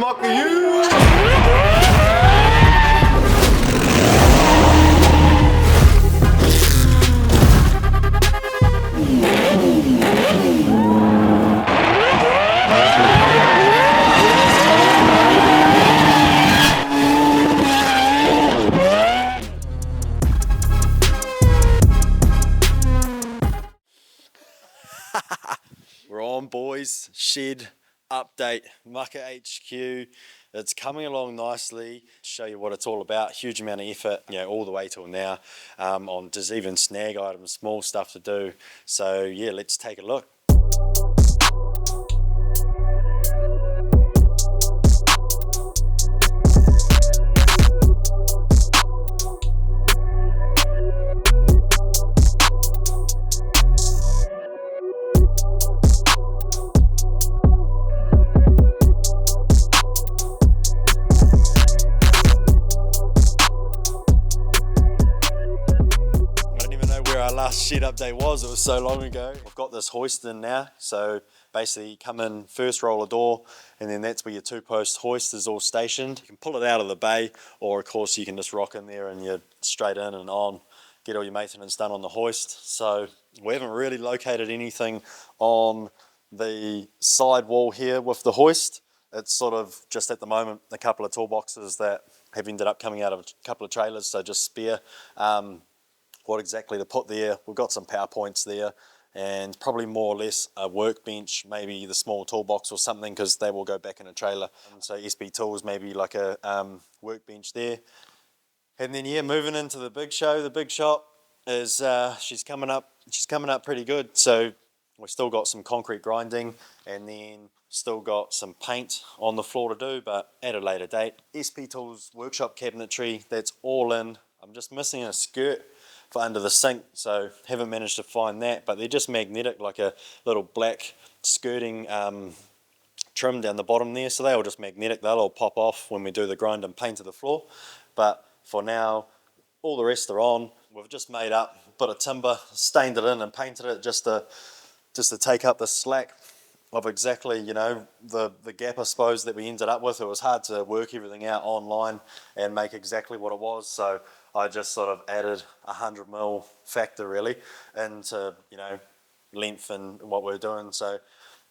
Mukka, you! We're on, boys. Shed update, Mukka HQ. It's coming along nicely. Show you what it's all about. Huge amount of effort, all the way till now. On just even snag items, small stuff to do. So yeah, let's take a look. Our last shed update was, it was so long ago. We've got this hoist in now, so basically you come in first roller door and then that's where your two-post hoist is all stationed. You can pull it out of the bay, or of course you can just rock in there and you're straight in and on, get all your maintenance done on the hoist. So we haven't really located anything on the side wall here with the hoist. It's sort of just at the moment a couple of toolboxes that have ended up coming out of a couple of trailers, so just spare. What exactly to put there. We've got some PowerPoints there and probably more or less a workbench, maybe the small toolbox or something, because they will go back in a trailer. So SB Tools, maybe like a workbench there. And then yeah, moving into the big show. The big shop is she's coming up pretty good. So we've still got some concrete grinding and then still got some paint on the floor to do, but at a later date. SP Tools workshop cabinetry, that's all in. I'm just missing a skirt for under the sink, so haven't managed to find that, but they're just magnetic, like a little black skirting trim down the bottom there, so they're all just magnetic. They'll all pop off when we do the grind and paint to the floor, but for now all the rest are on. We've just made up a bit of timber, stained it in and painted it just to take up the slack of exactly, the gap I suppose that we ended up with. It was hard to work everything out online and make exactly what it was, so I just sort of added 100mm factor really into, length and what we're doing. So,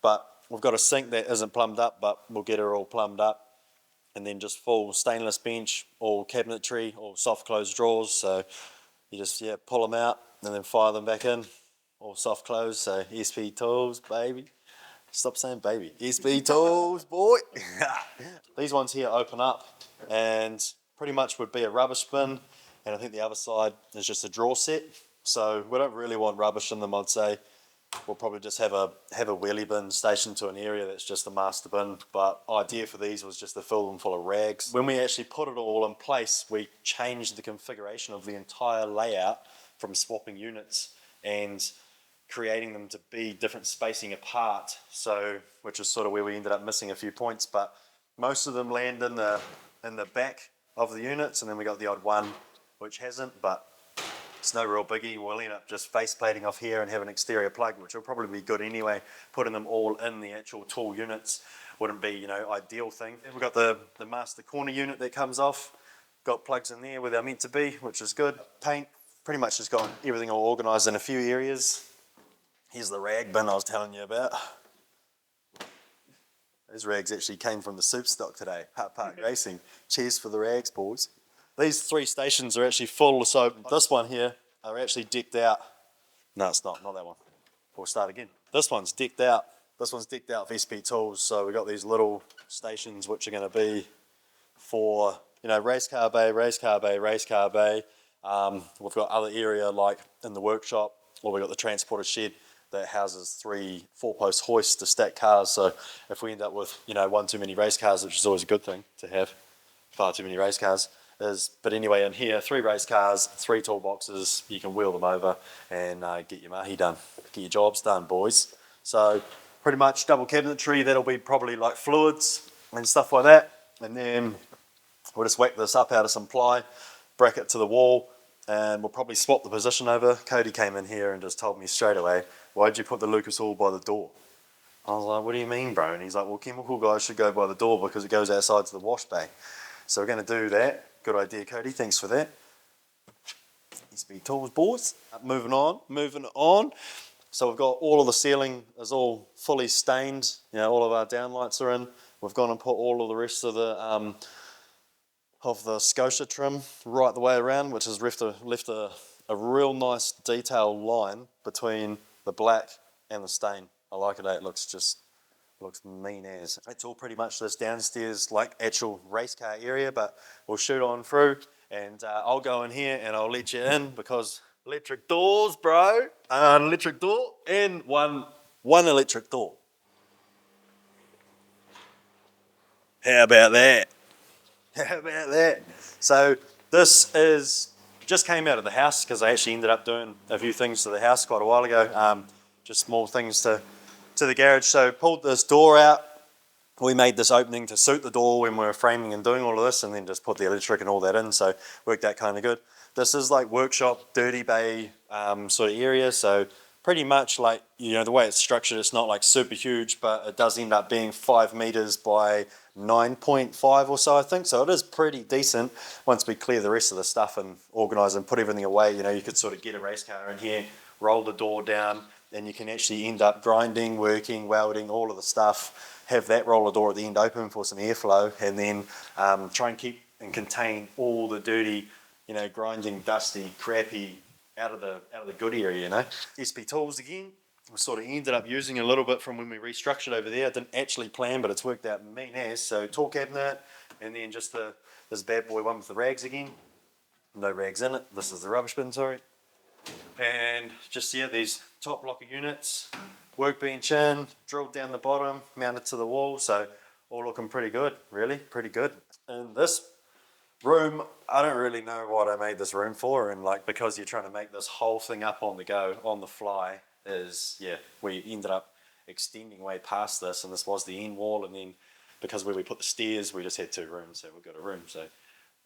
but we've got a sink that isn't plumbed up, but we'll get her all plumbed up, and then just full stainless bench, all cabinetry, all soft close drawers. So you just pull them out and then fire them back in, all soft close. So SP Tools, baby. Stop saying baby. SP Tools, boy. These ones here open up and pretty much would be a rubbish bin, and I think the other side is just a drawer set. So we don't really want rubbish in them, I'd say. We'll probably just have a wheelie bin stationed to an area that's just a master bin, but idea for these was just to fill them full of rags. When we actually put it all in place, we changed the configuration of the entire layout from swapping units and creating them to be different spacing apart, so which is sort of where we ended up missing a few points, but most of them land in the back of the units, and then we got the odd one which hasn't, but it's no real biggie. We'll end up just face plating off here and have an exterior plug, which will probably be good anyway. Putting them all in the actual tool units wouldn't be, ideal thing. Then we've got the master corner unit that comes off, got plugs in there where they're meant to be, which is good. Paint, pretty much just got everything all organised in a few areas. Here's the rag bin I was telling you about. Those rags actually came from the soup stock today, Hut Park Racing. Cheers for the rags, boys. These 3 stations are actually full, so this one here are actually decked out. No, it's not that one. We'll start again. This one's decked out. This one's decked out with SP Tools, so we've got these little stations which are going to be for, race car bay, race car bay, race car bay. We've got other area like in the workshop, or we've got the transporter shed that houses 3 4-post hoists to stack cars. So if we end up with, one too many race cars, which is always a good thing to have, far too many race cars, but anyway, in here, 3 race cars, 3 toolboxes, you can wheel them over and get your mahi done, get your jobs done, boys. So pretty much double cabinetry, that'll be probably like fluids and stuff like that, and then we'll just whack this up out of some ply, bracket to the wall, and we'll probably swap the position over. Cody came in here and just told me straight away, why'd you put the Lucas Oil by the door? I was like, what do you mean, bro? And he's like, well, chemical guys should go by the door because it goes outside to the wash bay. So we're going to do that. Good idea, Cody. Thanks for that. SB Tools, boys. Moving on. So we've got all of the ceiling is all fully stained. You know, all of our downlights are in. We've gone and put all of the rest of the Scotia trim right the way around, which has left a real nice detailed line between the black and the stain. I like it. It looks mean as. It's all pretty much this downstairs like actual race car area, but we'll shoot on through and I'll go in here and I'll let you in because electric doors, bro. An electric door and one electric door. How about that? How about that? So this just came out of the house because I actually ended up doing a few things to the house quite a while ago. Just small things to the garage. So pulled this door out. We made this opening to suit the door when we were framing and doing all of this, and then just put the electric and all that in. So worked out kind of good. This is like workshop, dirty bay sort of area. So pretty much like, you know, the way it's structured, it's not like super huge, but it does end up being 5 meters by 9.5 or so, I think. So it is pretty decent. Once we clear the rest of the stuff and organise and put everything away, you know, you could sort of get a race car in here, roll the door down, and you can actually end up grinding, working, welding, all of the stuff. Have that roller door at the end open for some airflow, and then try and keep and contain all the dirty, you know, grinding, dusty, crappy out of the good area, you know. SP tools again. We sort of ended up using a little bit from when we restructured over there. I didn't actually plan, but it's worked out mean as. So tool cabinet, and then just this bad boy one with the rags again. No rags in it. This is the rubbish bin, sorry. And just, yeah, these top locker units, workbench in, drilled down the bottom, mounted to the wall. So all looking pretty good, really, pretty good. And this room, I don't really know what I made this room for, and like because you're trying to make this whole thing up on the go, on the fly, is, yeah, we ended up extending way past this, and this was the end wall, and then because where we put the stairs, we just had 2 rooms, so we've got a room. So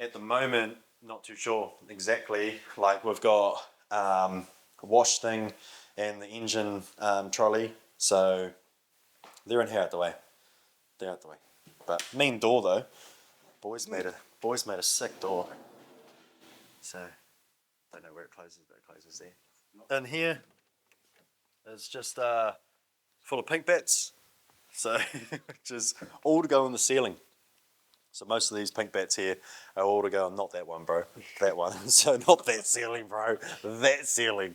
at the moment, not too sure exactly, like we've got a wash thing and the engine trolley, so they're in here out the way. They're out the way. But mean door though. Boys made a sick door. So don't know where it closes, but it closes there. In here is just full of pink bats. So which is all to go on the ceiling. So most of these pink bats here are all to go, not that one, bro, that one. So not that ceiling, bro, that ceiling.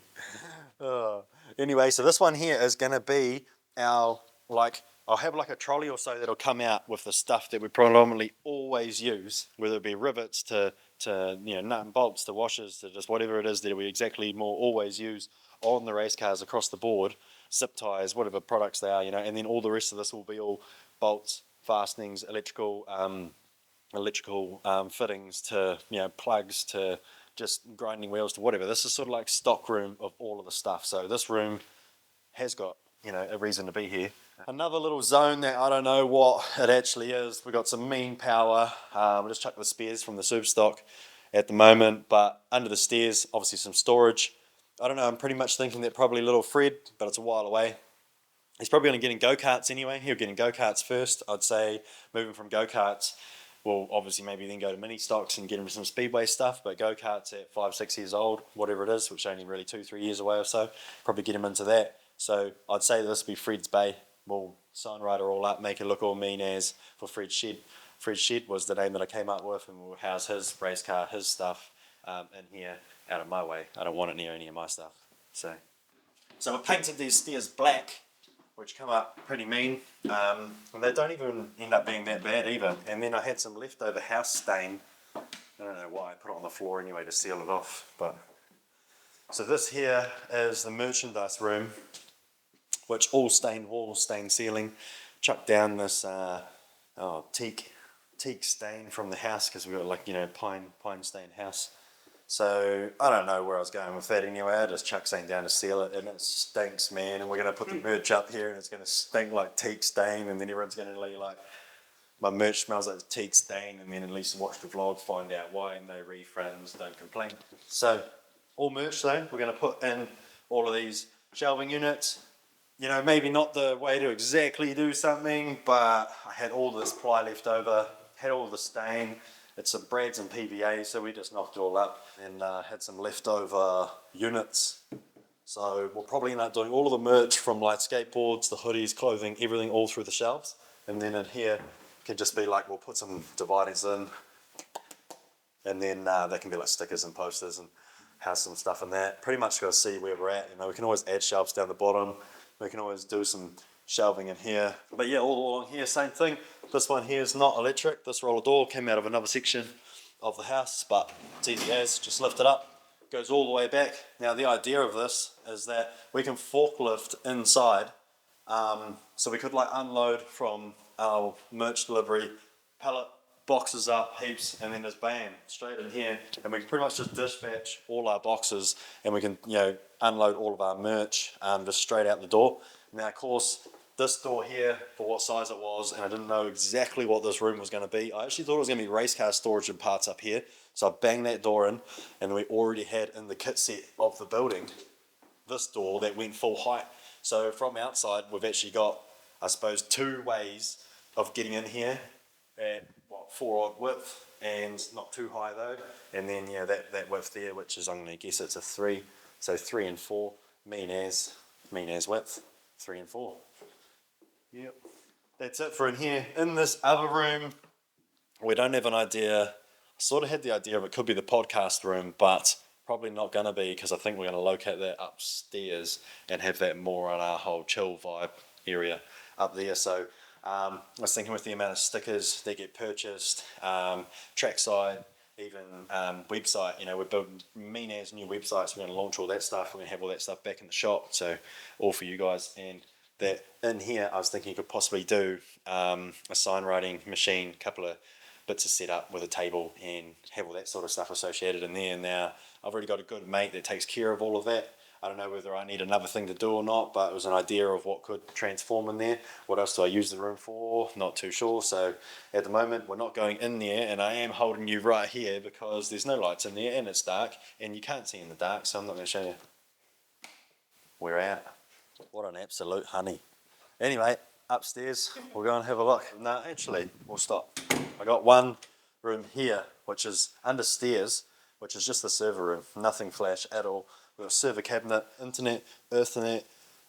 Anyway, so this one here is gonna be our, like, I'll have like a trolley or so that'll come out with the stuff that we predominantly always use, whether it be rivets to you know, nut and bolts to washers to just whatever it is that we exactly more always use on the race cars across the board, zip ties, whatever products they are, you know, and then all the rest of this will be all bolts, fastenings, electrical fittings to, you know, plugs to just grinding wheels to whatever. This is sort of like stock room of all of the stuff. So this room has got, you know, a reason to be here. Another little zone that I don't know what it actually is. We've got some mean power. We just chucked the spares from the super stock at the moment, but under the stairs, obviously some storage. I don't know, I'm pretty much thinking that probably little Fred, but it's a while away. He's probably going to get in go-karts anyway. He'll get in go-karts first. I'd say moving from go-karts, we'll obviously maybe then go to mini stocks and get him some speedway stuff, but go-karts at 5-6 years old, whatever it is, which is only really 2-3 years away or so, probably get him into that. So I'd say this will be Fred's bay. We'll sign right her all up, make it look all mean as for Fred's shed. Fred's shed was the name that I came up with, and we'll house his race car, his stuff in here out of my way. I don't want it near any of my stuff. So we painted these stairs black, which come up pretty mean, and they don't even end up being that bad either. And then I had some leftover house stain. I don't know why, I put it on the floor anyway to seal it off. But so this here is the merchandise room, which all stained walls, stained ceiling. Chucked down this teak stain from the house because we got, like, you know, pine stained house. So I don't know where I was going with that anyway. I just chucked something down to seal it, and it stinks, man. And we're going to put the merch up here, and it's going to stink like teak stain, and then everyone's going to be like, my merch smells like teak stain, and then at least watch the vlog, find out why, and no refunds, don't complain. So all merch though, we're going to put in all of these shelving units. you know, maybe not the way to exactly do something, but I had all this ply left over, had all the stain. It's some brads and PVA, so we just knocked it all up, and had some leftover units. So we'll probably end up doing all of the merch from like skateboards, the hoodies, clothing, everything all through the shelves. And then in here can just be like, we'll put some dividers in, and then they can be like stickers and posters and have some stuff in that. Pretty much got to see where we're at. You know, we can always add shelves down the bottom. We can always do some shelving in here. But yeah, all along here, same thing. This one here is not electric. This roller door came out of another section of the house, but it's easy as, just lift it up, goes all the way back. Now the idea of this is that we can forklift inside, so we could like unload from our merch delivery pallet, boxes up heaps, and then there's bam straight in here, and we can pretty much just dispatch all our boxes, and we can, you know, unload all of our merch just straight out the door. Now of course this door here, for what size it was, and I didn't know exactly what this room was going to be. I actually thought it was going to be race car storage and parts up here, so I banged that door in, and we already had in the kit set of the building this door that went full height. So from outside we've actually got, I suppose, two ways of getting in here at what, 4 odd width, and not too high though, and then yeah, that width there, which is, I'm going to guess it's a 3, so 3 and 4, mean as width, 3 and 4. Yep, that's it for in here. In this other room, we don't have an idea. I sort of had the idea of it could be the podcast room, but probably not going to be, because I think we're going to locate that upstairs and have that more on our whole chill vibe area up there. So I was thinking with the amount of stickers that get purchased, trackside, even website, you know, we're building mean as new websites. We're going to launch all that stuff. We're going to have all that stuff back in the shop, so all for you guys. And that in here, I was thinking you could possibly do a sign writing machine, a couple of bits of setup with a table, and have all that sort of stuff associated in there. Now I've already got a good mate that takes care of all of that. I don't know whether I need another thing to do or not, but it was an idea of what could transform in there. What else do I use the room for? Not too sure. So at the moment we're not going in there, and I am holding you right here because there's no lights in there and it's dark and you can't see in the dark, so I'm not going to show you. We're out. What an absolute honey. Anyway, upstairs, we'll go and have a look. No, actually, we'll stop. I got one room here, which is under stairs, which is just the server room. Nothing flash at all. We've got a server cabinet, internet, Ethernet,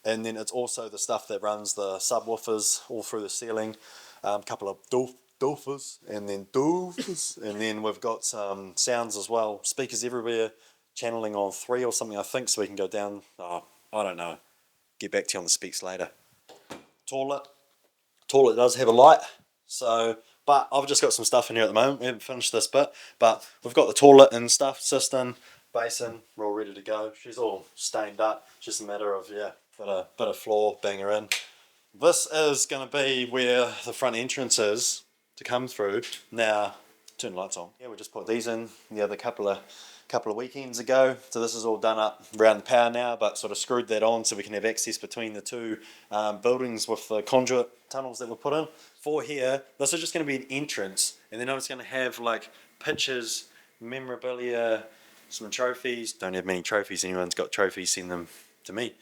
and then it's also the stuff that runs the subwoofers all through the ceiling. A couple of doofers, and then we've got some sounds as well. Speakers everywhere, channeling on 3 or something, I think, so we can go down. I don't know. Get back to you on the specs later. Toilet does have a light, so, but I've just got some stuff in here at the moment. We haven't finished this bit, but we've got the toilet and stuff, cistern, basin, we're all ready to go. She's all stained up, just a matter of, yeah, bit of floor, bang her in. This is going to be where the front entrance is to come through. Now, turn the lights on. Yeah, we just put these in the other couple of weekends ago, so this is all done up around the power now, but sort of screwed that on so we can have access between the two buildings with the conduit tunnels that were put in. For here, this is just going to be an entrance, and then I'm just going to have like pictures, memorabilia, some trophies. Don't have many trophies. Anyone's got trophies, send them to me,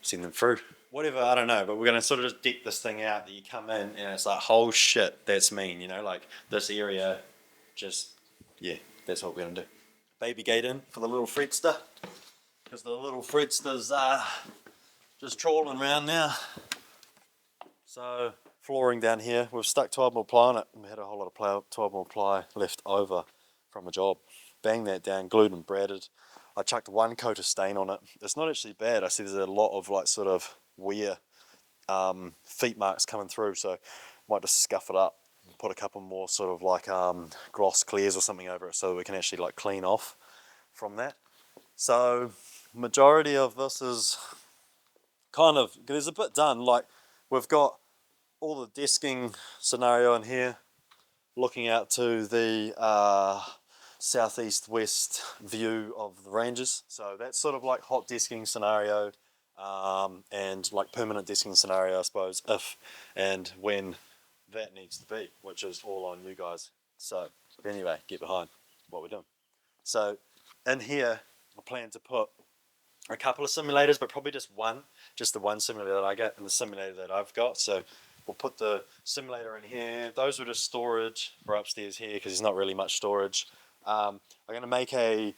send them through, whatever, I don't know. But we're going to sort of just deck this thing out that you come in and it's like, oh shit, that's mean, you know, like this area, just, yeah, that's what we're going to do. Baby gate in for the little Fredster, because the little Fredster's just trawling around now. So flooring down here, we've stuck 12mm ply on it. We had a whole lot of 12mm ply left over from a job. Banged that down, glued and braided. I chucked one coat of stain on it. It's not actually bad. I see there's a lot of like sort of wear feet marks coming through, so might just scuff it up. Put a couple more sort of like gloss clears or something over it so we can actually like clean off from that. So majority of this is kind of, there's a bit done. Like we've got all the desking scenario in here, looking out to the southeast west view of the ranges. So that's sort of like hot desking scenario, and like permanent desking scenario, I suppose, if and when that needs to be, which is all on you guys. So anyway, get behind what we're doing. So in here I plan to put a couple of simulators, but probably just the one simulator that I get and the simulator that I've got. So we'll put the simulator in here. Those were just storage for upstairs here because there's not really much storage. I'm going to make a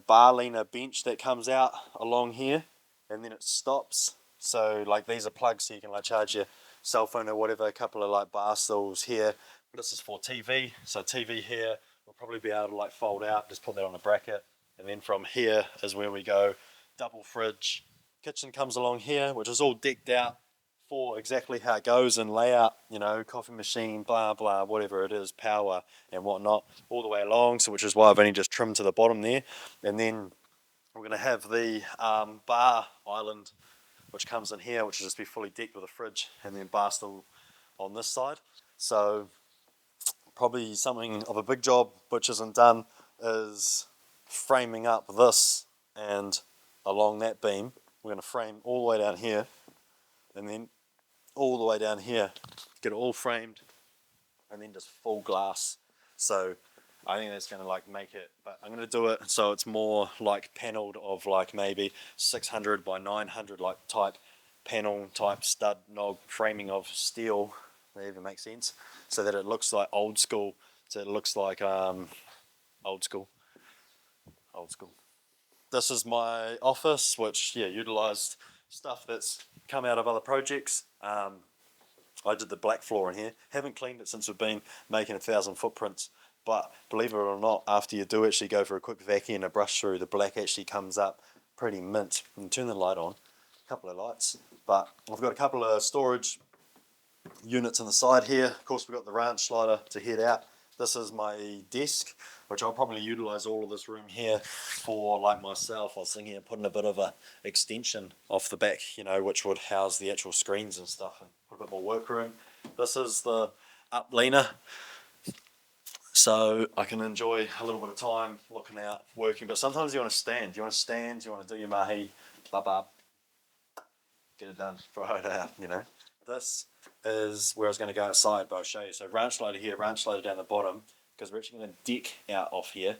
bar leaner bench that comes out along here, and then it stops. So like these are plugs, so you can like charge your cell phone or whatever. A couple of like bar stools here. This is for TV. So TV here will probably be able to like fold out. Just put that on a bracket, and then from here is where we go. Double fridge. Kitchen comes along here, which is all decked out for exactly how it goes and layout, you know, coffee machine, blah, blah, whatever it is, power and whatnot, all the way along. So which is why I've only just trimmed to the bottom there. And then we're going to have the bar island, which comes in here, which will just be fully decked with a fridge, and then bar stool on this side. So probably something of a big job, which isn't done, is framing up this and along that beam. We're going to frame all the way down here, and then all the way down here, get it all framed, and then just full glass. So I think that's going to like make it, but I'm going to do it so it's more like panelled of like maybe 600 by 900 like type panel type stud nog framing of steel. That even makes sense, so that it looks like old school. So it looks like old school. This is my office, which utilised stuff that's come out of other projects. I did the black floor in here. Haven't cleaned it since we've been making 1,000 footprints. But believe it or not, after you do actually go for a quick vacuum and a brush through, the black actually comes up pretty mint. And turn the light on, a couple of lights. But I've got a couple of storage units on the side here. Of course, we've got the ranch slider to head out. This is my desk, which I'll probably utilise all of this room here for like myself. I was thinking of putting a bit of a extension off the back, you know, which would house the actual screens and stuff and put a bit more work room. This is the up leaner, so I can enjoy a little bit of time looking out, working. But sometimes you want to stand. You want to do your mahi, blah, blah, get it done, throw it out, you know. This is where I was going to go outside, but I'll show you. So ranch slider here, ranch slider down the bottom, because we're actually going to deck out off here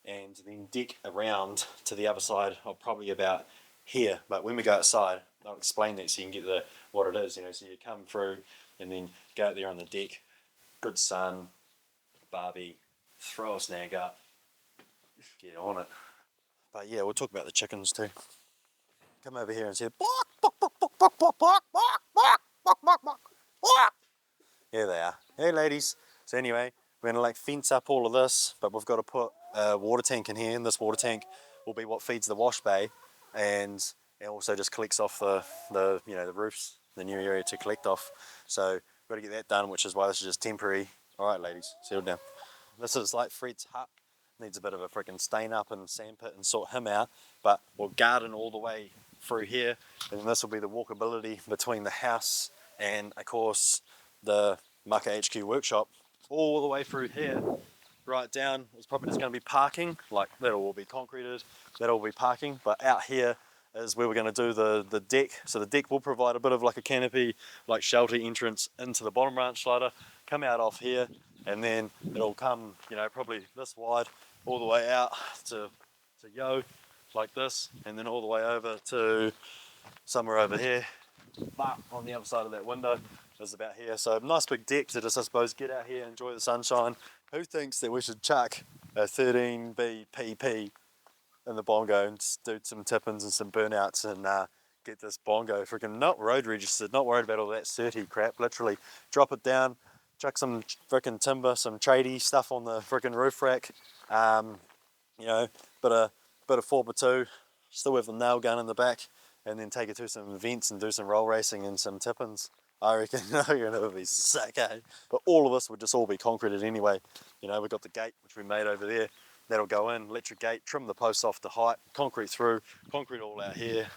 and then deck around to the other side of probably about here. But when we go outside, I'll explain that so you can get what it is, you know. So you come through and then go out there on the deck, good sun, barbie, throw a snag up, get on it. But yeah, we'll talk about the chickens too. Come over here and say, bark, bark, bark, bark, bark, bark, bark, bark, bark, bark, bark, bark, bark. Here they are. Hey ladies. So anyway, we're gonna like fence up all of this, but we've got to put a water tank in here, and this water tank will be what feeds the wash bay, and it also just collects off the roofs, the new area to collect off. So we've got to get that done, which is why this is just temporary. All right, ladies, settle down. This is like Fred's hut. Needs a bit of a freaking stain up and sandpit and sort him out, but we'll garden all the way through here, and this will be the walkability between the house and of course the Mukka HQ workshop, all the way through here right down. It's probably just going to be parking, like that'll all be concreted, that'll be parking, but out here is where we're going to do the deck. So the deck will provide a bit of like a canopy, like shelter entrance into the bottom ranch slider, come out off here, and then it'll come, you know, probably this wide all the way out to Yo, like this, and then all the way over to somewhere over here, but on the other side of that window is about here. So nice big deck to just, I suppose, get out here, enjoy the sunshine. Who thinks that we should chuck a 13B PP in the bongo and just do some tip-ins and some burnouts and get this bongo freaking not road registered, not worried about all that certy crap, literally drop it down, chuck some freaking timber, some tradie stuff on the freaking roof rack, you know, bit of 4x2, still have the nail gun in the back, and then take it to some events and do some roll racing and some tip-ins. I reckon it would be sick, eh? But all of this would just all be concreted anyway. You know, we've got the gate, which we made over there. That'll go in, electric gate, trim the posts off to height, concrete through, concrete all out here.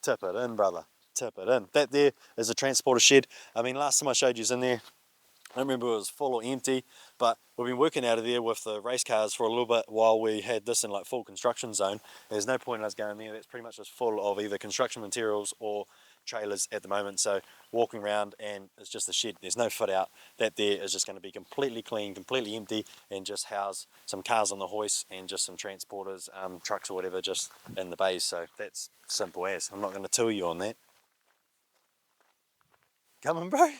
Tip it in, brother, tip it in. That there is a transporter shed. I mean, last time I showed you was in there. I don't remember if it was full or empty, but we've been working out of there with the race cars for a little bit while we had this in like full construction zone. There's no point in us going there. That's pretty much just full of either construction materials or trailers at the moment, so walking around and it's just a shed, there's no fit out. That there is just going to be completely clean, completely empty, and just house some cars on the hoist and just some transporters, trucks or whatever, just in the bays. So that's simple as. I'm not going to tell you on that. Come on, bro.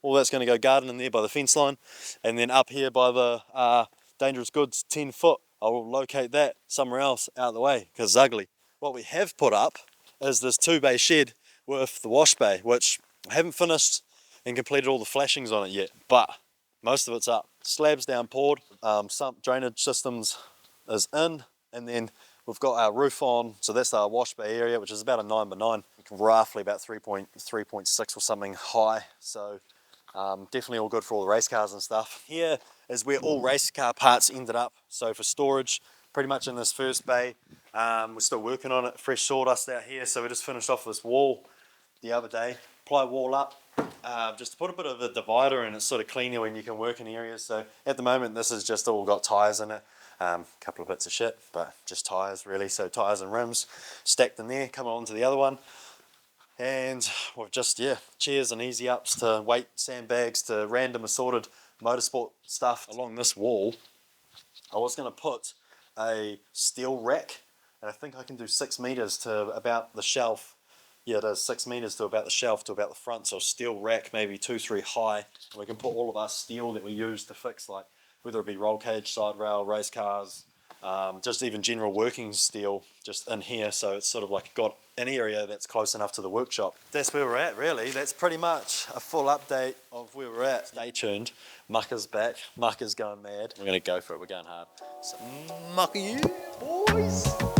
All that's going to go gardening there by the fence line, and then up here by the dangerous goods 10 foot, I will locate that somewhere else out of the way because it's ugly. What we have put up is this 2-bay shed with the wash bay, which I haven't finished and completed all the flashings on it yet, but most of it's up. Slabs down poured, some drainage systems is in, and then we've got our roof on, so that's our wash bay area, which is about a 9x9, roughly about 3.6 or something high, so definitely all good for all the race cars and stuff. Here is where all race car parts ended up, so for storage, pretty much in this first bay. We're still working on it, fresh sawdust out here, so we just finished off this wall the other day, ply wall up, just to put a bit of a divider in. It's sort of cleaner when you can work in areas. So at the moment this has just all got tyres in it, a couple of bits of shit, but just tyres really, so tyres and rims stacked in there, coming on to the other one. And we've just, chairs and easy ups to weight sandbags to random assorted motorsport stuff along this wall. I was going to put a steel rack, and I think I can do 6 meters to about the shelf. Yeah, it is 6 meters to about the shelf to about the front, so a steel rack, maybe 2-3 high, and we can put all of our steel that we use to fix, like whether it be roll cage, side rail, race cars, just even general working steel just in here, so it's sort of like got an area that's close enough to the workshop. That's where we're at really. That's pretty much a full update of where we're at. Stay tuned. Mukka's back. Mukka's going mad. We're going to go for it. We're going hard. So, Mukka you, boys!